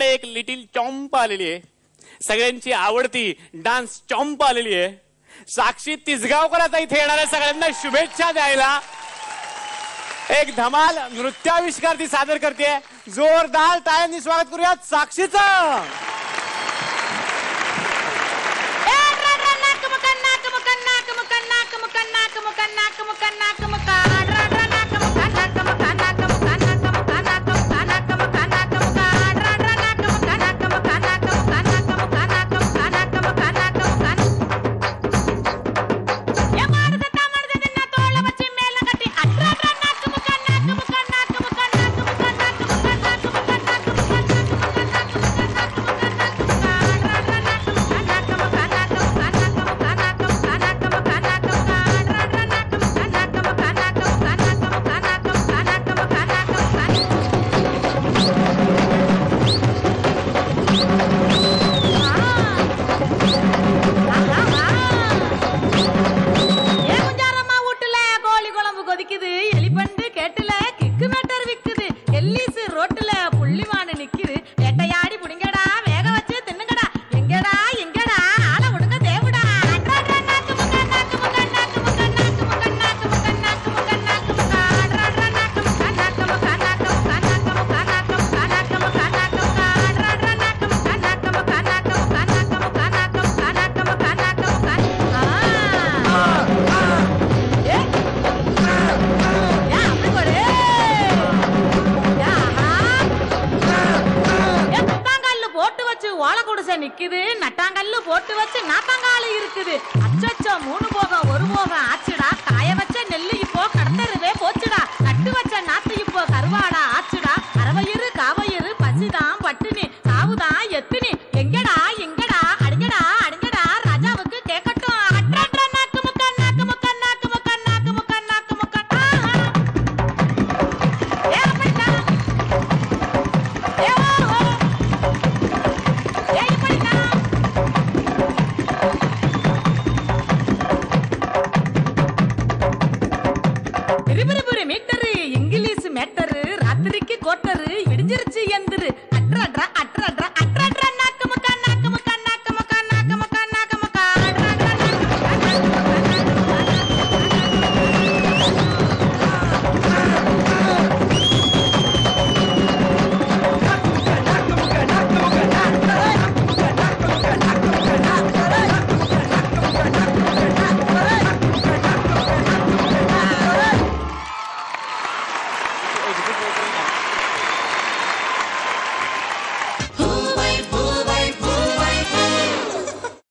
आपल्याकडे एक little chomp आलेली आहे, सगळ्यांची आवडती डान्स चॉम्प आलेली आहे. साक्षी तिसगावकर इथे येणाऱ्या सगळ्यांना शुभेच्छा द्यायला एक धमाल नृत्याविष्कार ती सादर करते. जोरदार टाळ्यांनी स्वागत करूयात साक्षीचं. நிக்குது நட்டாங்கல்லு போட்டு வச்சு நாத்தாங்காலு இருக்குது. அச்சச்சோ 3 போகம் 1 போகம் ஆச்சுடா. காய வச்ச நெல்லு இப்போ கடத்தருவே போச்சுடா. நட்டு வச்ச நாத்து இப்போ கருவாடா ஆச்சுடா. அரவயிறு காவயிறு பசிதான் பட்டினி சாவுதான் எத்தினி. எங்கடா எங்கடா அடிங்கடா அடிங்கடா ராஜாவுக்கு கேட்கட்டும். அட்ரா நாக்கு முக்கா நாக்கு முக்கா நாக்கு முக்கா நாக்கு முக்கா நாக்கு முக்கா. ஏ அப்படிடா ஏ ஓ ஏ இப்படிடா. பிரிபிரிபுரி மீட்டரு இங்கிலீஷ் மேட்டரு ராத்திரிக்கு கோட்டரு இடிஞ்சிருச்சு எந்திரு. அட்ரா அட்ரா அட்ரா அட்ரா நாக்கு முக்கா நாக்கு முக்கா நாக்கு முக்கா நாக்கு முக்கா நாக்கு முக்கா. exit